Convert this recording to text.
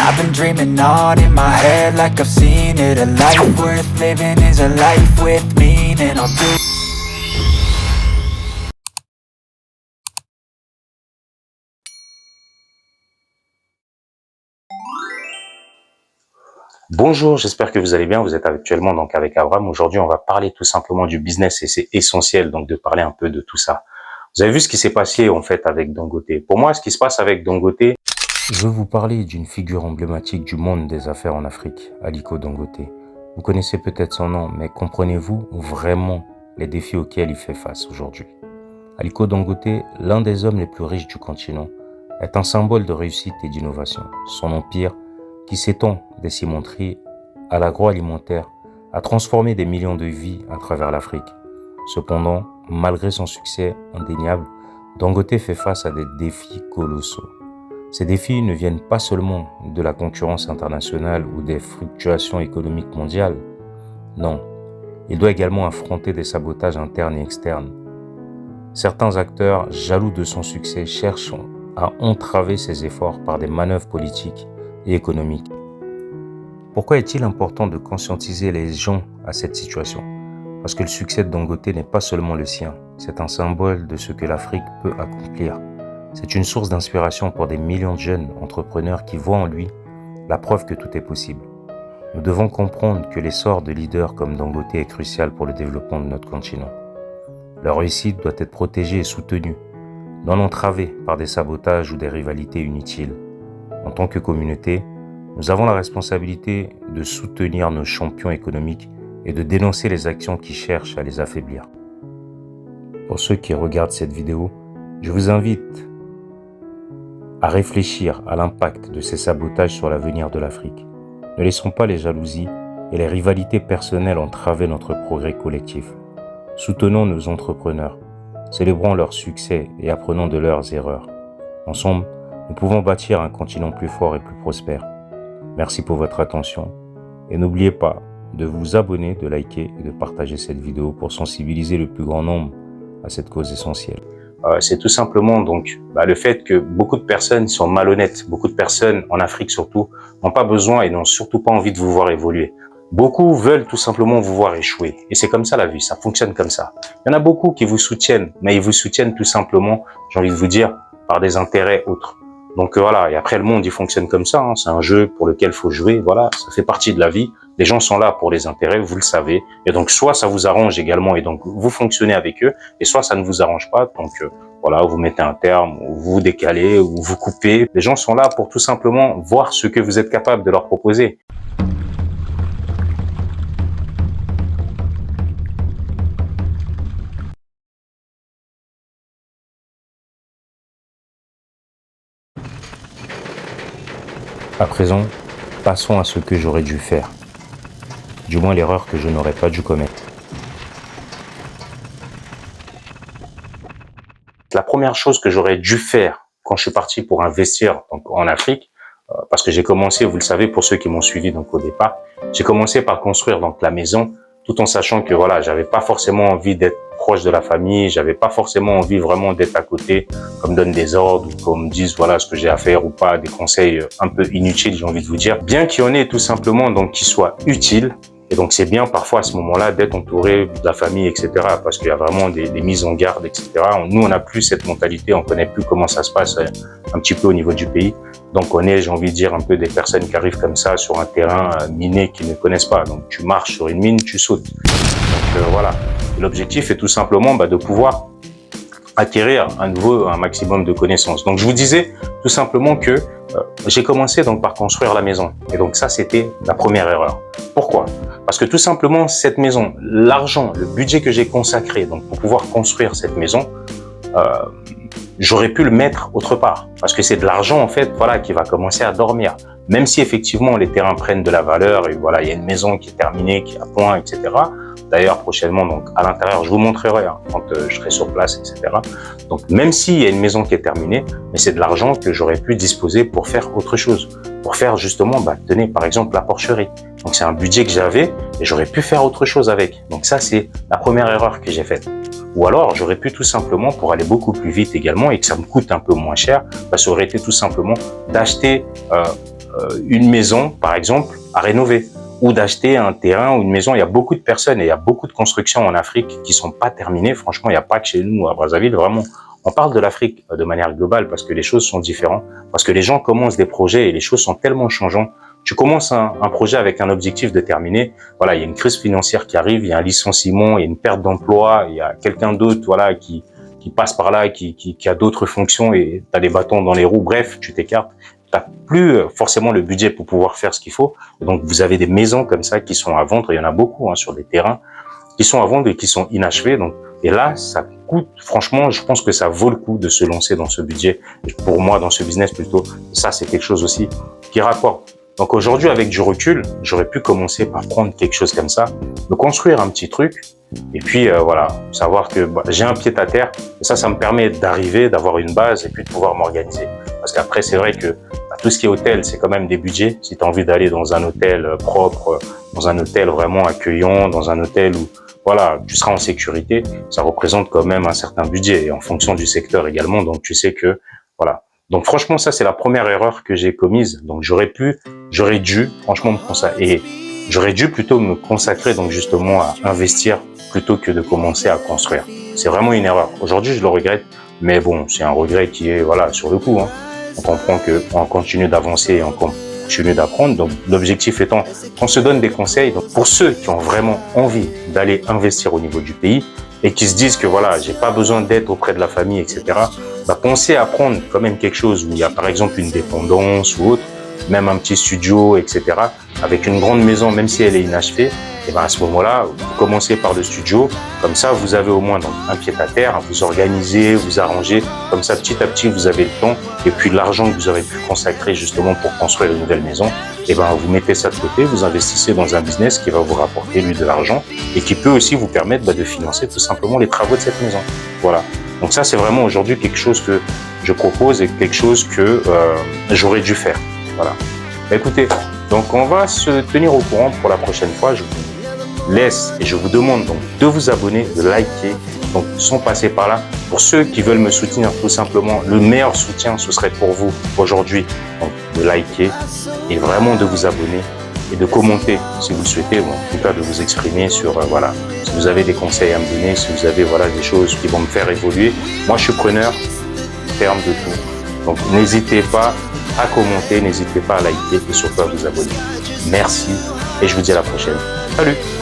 I've been dreaming on in my head like I've seen it. A life worth living is a life with meaning. I'll do. Bonjour, j'espère que vous allez bien. Vous êtes actuellement donc avec Abraham. Aujourd'hui, on va parler tout simplement du business et c'est essentiel donc de parler un peu de tout ça. Vous avez vu ce qui s'est passé en fait avec Dangote. Pour moi, ce qui se passe avec Dangote, je veux vous parler d'une figure emblématique du monde des affaires en Afrique, Aliko Dangote. Vous connaissez peut-être son nom, mais comprenez-vous vraiment les défis auxquels il fait face aujourd'hui? Aliko Dangote, l'un des hommes les plus riches du continent, est un symbole de réussite et d'innovation. Son empire, qui s'étend des cimenteries à l'agroalimentaire, a transformé des millions de vies à travers l'Afrique. Cependant, malgré son succès indéniable, Dangote fait face à des défis colossaux. Ces défis ne viennent pas seulement de la concurrence internationale ou des fluctuations économiques mondiales. Non, il doit également affronter des sabotages internes et externes. Certains acteurs, jaloux de son succès, cherchent à entraver ses efforts par des manœuvres politiques et économiques. Pourquoi est-il important de conscientiser les gens à cette situation? Parce que le succès de Dangote n'est pas seulement le sien, c'est un symbole de ce que l'Afrique peut accomplir. C'est une source d'inspiration pour des millions de jeunes entrepreneurs qui voient en lui la preuve que tout est possible. Nous devons comprendre que l'essor de leaders comme Dangote est crucial pour le développement de notre continent. Leur réussite doit être protégée et soutenue, non entravée par des sabotages ou des rivalités inutiles. En tant que communauté, nous avons la responsabilité de soutenir nos champions économiques et de dénoncer les actions qui cherchent à les affaiblir. Pour ceux qui regardent cette vidéo, je vous invite à réfléchir à l'impact de ces sabotages sur l'avenir de l'Afrique. Ne laissons pas les jalousies et les rivalités personnelles entraver notre progrès collectif. Soutenons nos entrepreneurs, célébrons leur succès et apprenons de leurs erreurs. Ensemble, nous pouvons bâtir un continent plus fort et plus prospère. Merci pour votre attention et n'oubliez pas de vous abonner, de liker et de partager cette vidéo pour sensibiliser le plus grand nombre à cette cause essentielle. C'est tout simplement donc le fait que beaucoup de personnes sont malhonnêtes, beaucoup de personnes en Afrique surtout n'ont pas besoin et n'ont surtout pas envie de vous voir évoluer. Beaucoup veulent tout simplement vous voir échouer et c'est comme ça la vie, ça fonctionne comme ça. Il y en a beaucoup qui vous soutiennent, mais ils vous soutiennent tout simplement, j'ai envie de vous dire, par des intérêts autres. Donc voilà, et après le monde il fonctionne comme ça, hein. C'est un jeu pour lequel il faut jouer, voilà, ça fait partie de la vie. Les gens sont là pour les intérêts, vous le savez, et donc soit ça vous arrange également et donc vous fonctionnez avec eux, et soit ça ne vous arrange pas, donc voilà, vous mettez un terme, ou vous décalez, ou vous coupez. Les gens sont là pour tout simplement voir ce que vous êtes capable de leur proposer. À présent, passons à ce que j'aurais dû faire. Du moins l'erreur que je n'aurais pas dû commettre. La première chose que j'aurais dû faire quand je suis parti pour investir donc, en Afrique, parce que j'ai commencé, vous le savez, pour ceux qui m'ont suivi donc au départ, j'ai commencé par construire donc la maison, tout en sachant que voilà, j'avais pas forcément envie d'être proche de la famille, j'avais pas forcément envie vraiment d'être à côté, comme donne des ordres ou comme disent voilà ce que j'ai à faire ou pas, des conseils un peu inutiles, j'ai envie de vous dire, bien qu'il y en ait tout simplement donc qui soient utiles. Et donc, c'est bien parfois à ce moment-là d'être entouré de la famille, etc. Parce qu'il y a vraiment des mises en garde, etc. Nous, on n'a plus cette mentalité, on connaît plus comment ça se passe un petit peu au niveau du pays. Donc, on est, j'ai envie de dire, un peu des personnes qui arrivent comme ça sur un terrain miné qu'ils ne connaissent pas. Donc, tu marches sur une mine, tu sautes. Donc, voilà. L'objectif est tout simplement de pouvoir acquérir un maximum de connaissances. Donc, je vous disais tout simplement que j'ai commencé donc par construire la maison. Et donc, ça, c'était la première erreur. Pourquoi? Parce que tout simplement, cette maison, l'argent, le budget que j'ai consacré donc pour pouvoir construire cette maison, j'aurais pu le mettre autre part. Parce que c'est de l'argent, en fait, voilà, qui va commencer à dormir. Même si, effectivement, les terrains prennent de la valeur et voilà, il y a une maison qui est terminée, qui est à point, etc. D'ailleurs, prochainement, donc, à l'intérieur, je vous montrerai quand je serai sur place, etc. Donc, même s'il y a une maison qui est terminée, mais c'est de l'argent que j'aurais pu disposer pour faire autre chose. Pour faire, justement, tenez, par exemple, la porcherie. Donc, c'est un budget que j'avais et j'aurais pu faire autre chose avec. Donc, ça, c'est la première erreur que j'ai faite. Ou alors, j'aurais pu tout simplement, pour aller beaucoup plus vite également et que ça me coûte un peu moins cher, ça aurait été tout simplement d'acheter une maison, par exemple, à rénover, ou d'acheter un terrain ou une maison. Il y a beaucoup de personnes et il y a beaucoup de constructions en Afrique qui sont pas terminées. Franchement, il n'y a pas que chez nous à Brazzaville, vraiment. On parle de l'Afrique de manière globale parce que les choses sont différentes, parce que les gens commencent des projets et les choses sont tellement changeantes. Tu commences un projet avec un objectif de terminer. Voilà, il y a une crise financière qui arrive, il y a un licenciement, il y a une perte d'emploi, il y a quelqu'un d'autre, voilà, qui passe par là, qui a d'autres fonctions et tu as des bâtons dans les roues. Bref, tu t'écartes. Tu n'as plus forcément le budget pour pouvoir faire ce qu'il faut. Et donc, vous avez des maisons comme ça qui sont à vendre. Il y en a beaucoup sur des terrains qui sont à vendre et qui sont inachevés. Donc, et là, ça coûte, franchement, je pense que ça vaut le coup de se lancer dans ce budget. Pour moi, dans ce business plutôt, ça, c'est quelque chose aussi qui rapporte. Donc aujourd'hui, avec du recul, j'aurais pu commencer par prendre quelque chose comme ça, me construire un petit truc, et puis voilà, savoir que j'ai un pied à terre, et ça me permet d'arriver, d'avoir une base, et puis de pouvoir m'organiser. Parce qu'après, c'est vrai que tout ce qui est hôtel, c'est quand même des budgets. Si tu as envie d'aller dans un hôtel propre, dans un hôtel vraiment accueillant, dans un hôtel où voilà, tu seras en sécurité, ça représente quand même un certain budget, et en fonction du secteur également, donc tu sais que, voilà. Donc franchement, ça c'est la première erreur que j'ai commise. Donc j'aurais dû franchement me consacrer, et j'aurais dû plutôt me consacrer donc justement à investir plutôt que de commencer à construire. C'est vraiment une erreur. Aujourd'hui, je le regrette, mais bon, c'est un regret qui est voilà sur le coup. On comprend que on continue d'avancer et on continue d'apprendre. Donc l'objectif étant qu'on se donne des conseils. Donc pour ceux qui ont vraiment envie d'aller investir au niveau du pays et qui se disent que voilà, j'ai pas besoin d'aide auprès de la famille, etc. Pensez à prendre quand même quelque chose où il y a par exemple une dépendance ou autre, même un petit studio, etc. Avec une grande maison, même si elle est inachevée, et à ce moment-là, vous commencez par le studio. Comme ça, vous avez au moins donc un pied à terre, vous organisez, vous arrangez. Comme ça, petit à petit, vous avez le temps. Et puis l'argent que vous aurez pu consacrer justement pour construire une nouvelle maison, vous mettez ça de côté, vous investissez dans un business qui va vous rapporter lui de l'argent et qui peut aussi vous permettre de financer tout simplement les travaux de cette maison. Voilà. Donc ça, c'est vraiment aujourd'hui quelque chose que je propose et quelque chose que j'aurais dû faire. Voilà. Écoutez, donc on va se tenir au courant pour la prochaine fois. Je vous laisse et je vous demande donc de vous abonner, de liker, donc sans passer par là. Pour ceux qui veulent me soutenir tout simplement, le meilleur soutien, ce serait pour vous aujourd'hui, donc de liker et vraiment de vous abonner et de commenter si vous le souhaitez, ou en tout cas de vous exprimer sur, voilà, si vous avez des conseils à me donner, si vous avez voilà, des choses qui vont me faire évoluer. Moi, je suis preneur, ferme de tout. Donc, n'hésitez pas à commenter, n'hésitez pas à liker et surtout à vous abonner. Merci et je vous dis à la prochaine. Salut!